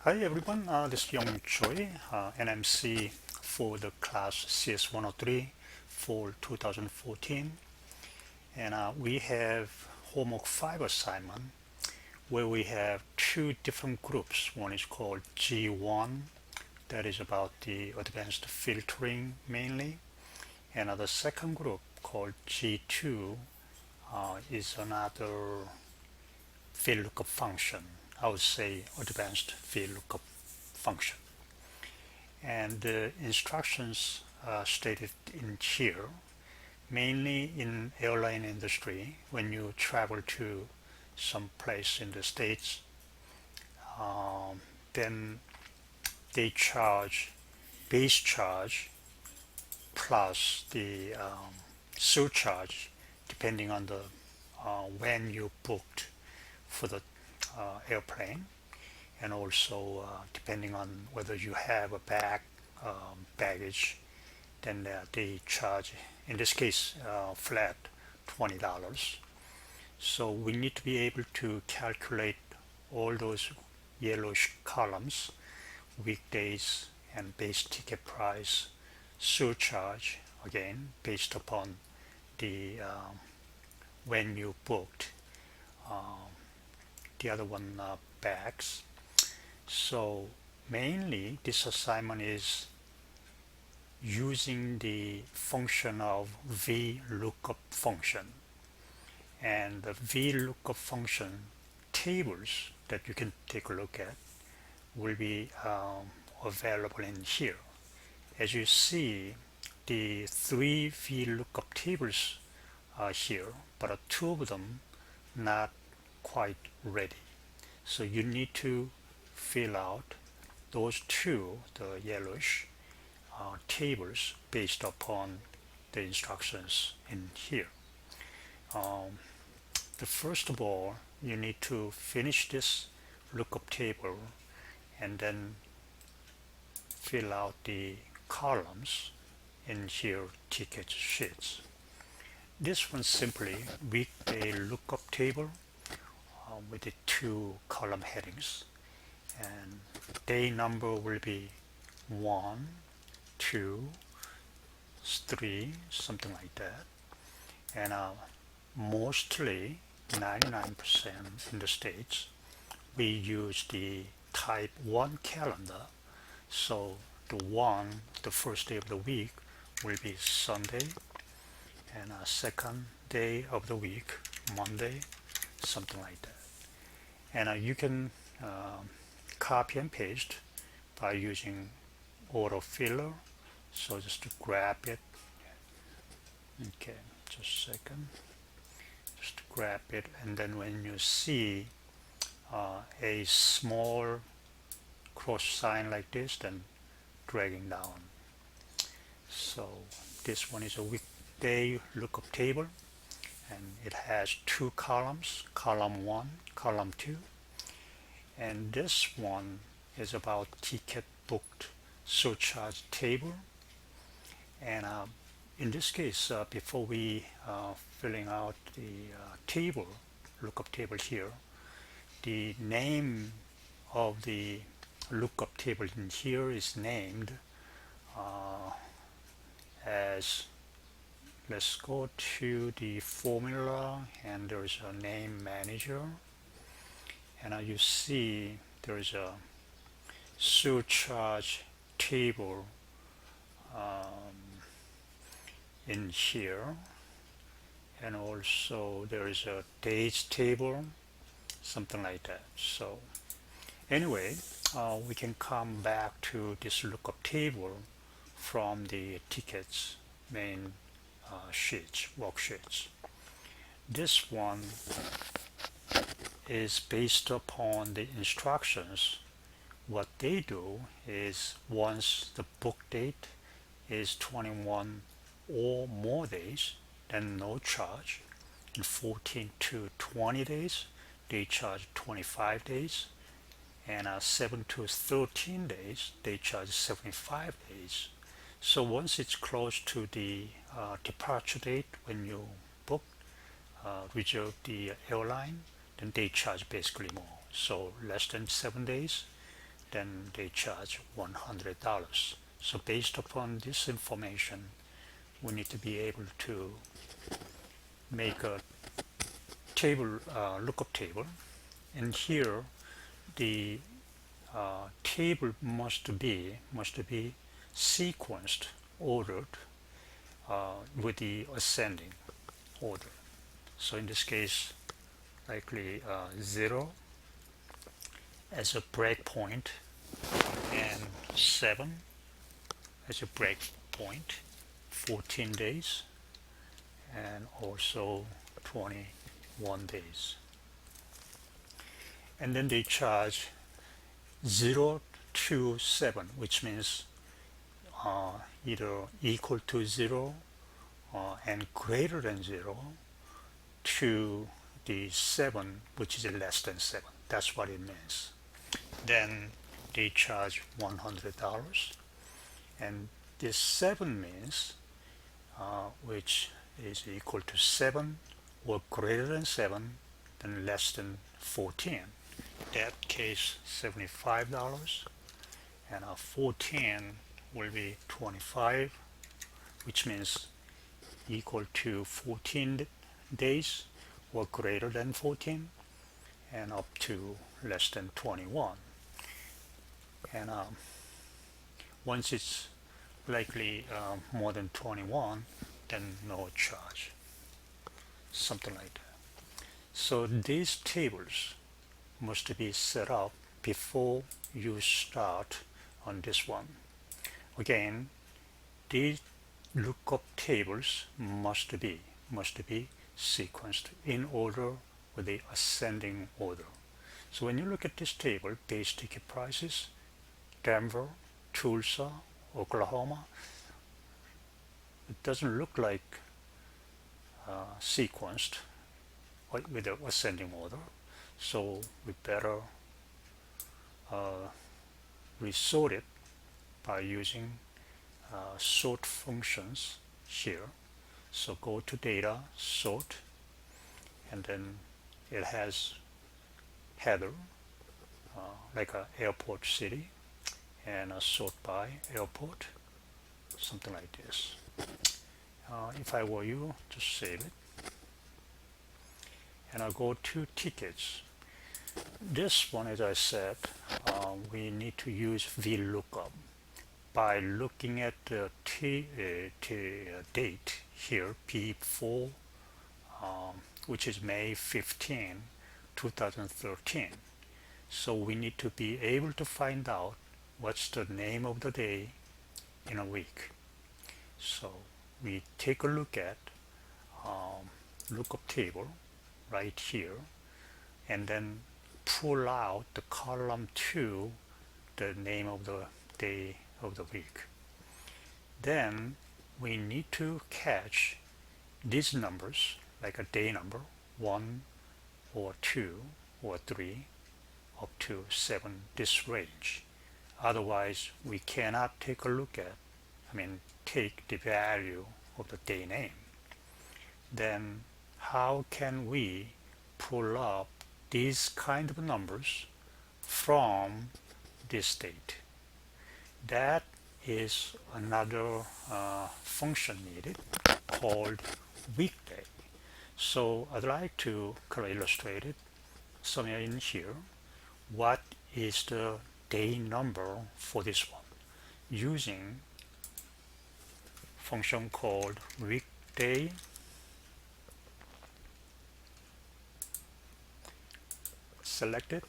Hi everyone, this is Young Choi, NMC for the class CS103 for 2014, and we have homework 5 assignment where we have two different groups. One is called G1, that is about the advanced filtering mainly, and the second group called G2 is another Vlookup function. I would say advanced Vlookup function. And the instructions are stated in here, mainly in airline industry. When you travel to some place in the States, then they charge base charge plus the surcharge depending on the when you booked for the airplane, and also depending on whether you have a baggage, then they charge, in this case, flat $20. So we need to be able to calculate all those yellowish columns, weekdays and base ticket price, surcharge, again based upon the when you booked, the other one bags. So mainly this assignment is using the function of Vlookup function, and the Vlookup function tables that you can take a look at will be available in here. As you see, the three Vlookup tables are here, but two of them not quite ready. So you need to fill out those two, the yellowish tables, based upon the instructions in here. The first of all, you need to finish this lookup table and then fill out the columns in here ticket sheets. This one simply weekday lookup table with the two column headings, and day number will be 1, 2, 3, something like that. And mostly 99% in the States we use the type 1 calendar. So the first day of the week will be Sunday, and second day of the week Monday, something like that. And you can copy and paste by using autofiller. So just to grab it, okay, just a second, just grab it, and then when you see a small cross sign like this, then dragging down. So this one is a weekday lookup table, and it has two columns, column 1, column 2, and this one is about ticket booked surcharge table. And in this case, before we filling out the table, lookup table here, the name of the lookup table in here is named as, let's go to the formula, and there is a name manager, and you see there is a surcharge table in here, and also there is a days table, something like that. So anyway, we can come back to this lookup table from the tickets main worksheets. This one is based upon the instructions. What they do is, once the book date is 21 or more days, then no charge. In 14 to 20 days, they charge 25 days. And 7 to 13 days, they charge 75 days. So once it's close to the departure date, when you book, reserve the airline, then they charge basically more. So less than 7 days, then they charge $100. So based upon this information, we need to be able to make a table, lookup table, and here the table must be sequenced, ordered with the ascending order. So in this case, likely 0 as a breakpoint and 7 as a breakpoint, 14 days, and also 21 days. And then they charge 0 to 7, which means either equal to 0 and greater than 0 to the 7, which is less than 7. That's what it means. Then they charge $100, and this 7 means which is equal to 7 or greater than 7 and less than 14. That case $75, and 14 will be 25, which means equal to 14 days or greater than 14, and up to less than 21. And once it's likely more than 21, then no charge, something like that. So these tables must be set up before you start on this one. Again, these lookup tables must be sequenced in order with the ascending order. So when you look at this table, base ticket prices, Denver, Tulsa, Oklahoma, it doesn't look like sequenced with the ascending order. So we better resort it by using sort functions here. So go to data, sort, and then it has header like a airport city, and a sort by airport, something like this. If I were you, just save it, and I'll go to tickets. This one, as I said, we need to use Vlookup by looking at the date here, P4, which is May 15, 2013. So we need to be able to find out what's the name of the day in a week. So we take a look at lookup table right here, and then pull out the column 2, the name of the day of the week. Then we need to catch these numbers, like a day number 1 or 2 or 3 up to 7, this range. Otherwise we cannot take a look at, take the value of the day name. Then how can we pull up these kind of numbers from this date? That is another function needed called weekday. So I'd like to illustrate it somewhere in here. What is the day number for this one? Using function called weekday. Select it,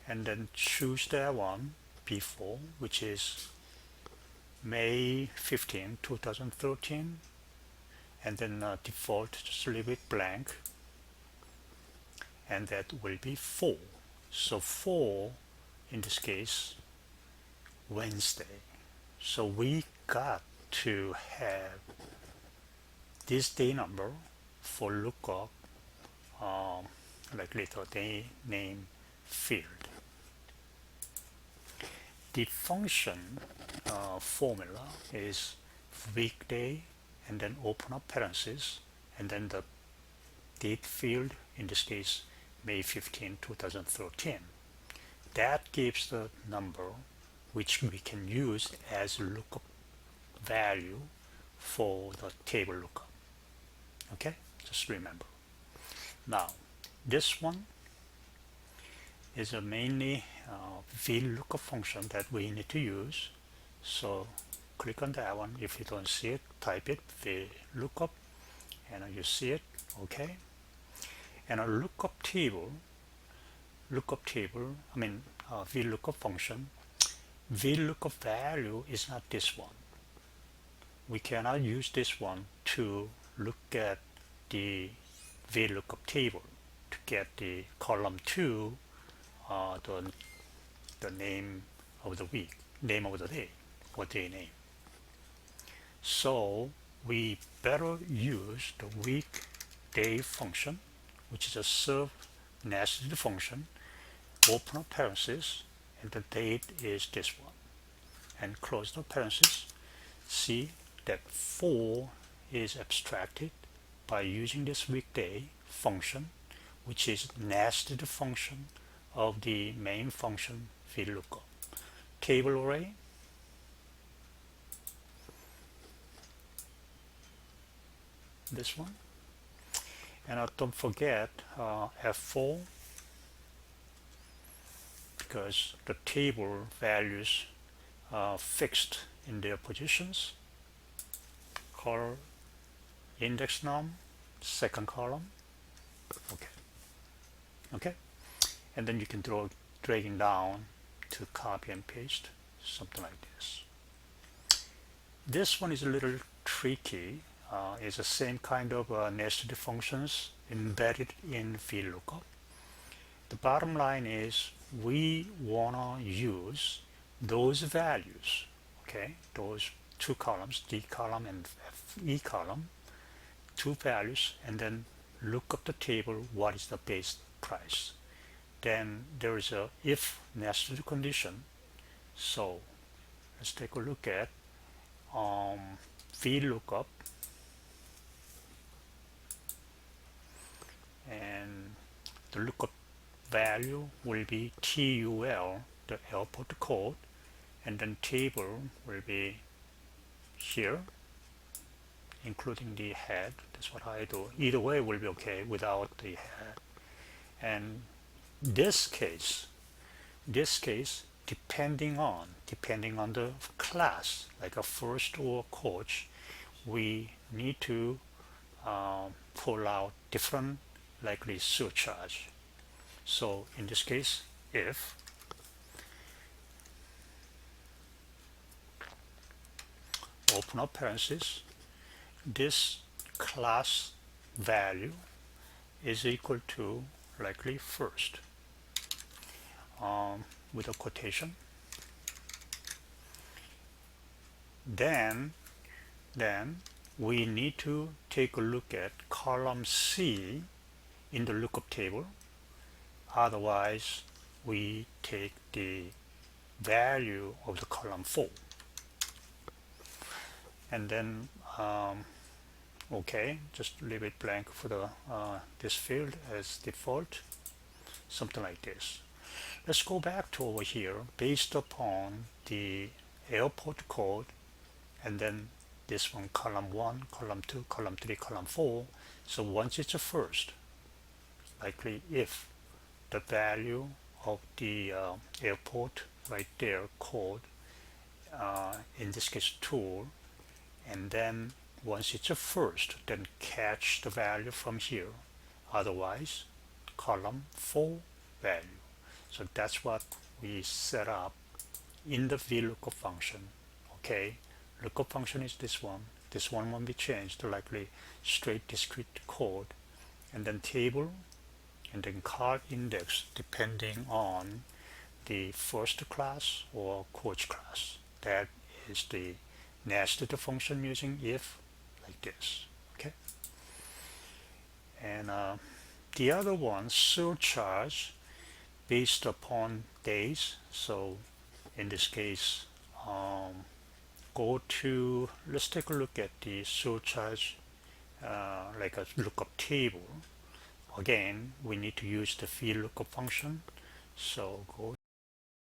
and then choose that one, P4, which is May 15, 2013, and then default, just leave it blank, and that will be 4. So 4 in this case, Wednesday. So we got to have this day number for lookup, like little day name field. The function formula is weekday, and then open up parentheses, and then the date field, in this case May 15, 2013. that gives the number which we can use as lookup value for the table lookup. Okay, just remember. Now this one is a mainly Vlookup function that we need to use. So click on that one. If you don't see it, type it Vlookup, and you see it. Okay, and a lookup table, Vlookup function. Vlookup value is not this one. We cannot use this one to look at the Vlookup table to get the column 2, the name of the week, name of the day, or day name. So we better use the week day function, which is a serve nested function, open up parentheses, and the date is this one, and close the parentheses. See that 4 is abstracted by using this weekday function, which is nested function of the main function Vlookup. Table array, this one, and don't forget F4, because the table values are fixed in their positions. Color index num, second column. Okay, and then you can dragging down to copy and paste, something like this. This one is a little tricky. It's the same kind of nested functions embedded in Vlookup. The bottom line is we wanna use those values, okay, those two columns, D column and E column, two values, and then look up the table, what is the base price. Then there is a if nested condition. So let's take a look at Vlookup, and the lookup value will be TUL, the airport code, and then table will be here, including the head. That's what I do. Either way will be okay without the head. And this case, depending on the class, like a first or coach, we need to pull out different likely surcharge. So in this case, if open up parentheses, this class value is equal to likely first, with a quotation. Then we need to take a look at column C in the lookup table. Otherwise, we take the value of the column 4. And then, okay, just leave it blank for the this field as default, something like this. Let's go back to over here based upon the airport code, and then this one, column 1, column 2, column 3, column 4. So once it's a first, likely if the value of the airport right there code, in this case tool, and then once it's a first, then catch the value from here. Otherwise, column 4 value. So that's what we set up in the Vlookup function. Okay, lookup function is this one. This one won't be changed to likely straight discrete code, and then table, and then car index depending on the first class or coach class. That is the nested function using if, like this. Okay, and the other one, surcharge based upon days. So in this case, go to, let's take a look at the surcharge, like a lookup table. Again, we need to use the Vlookup function. So go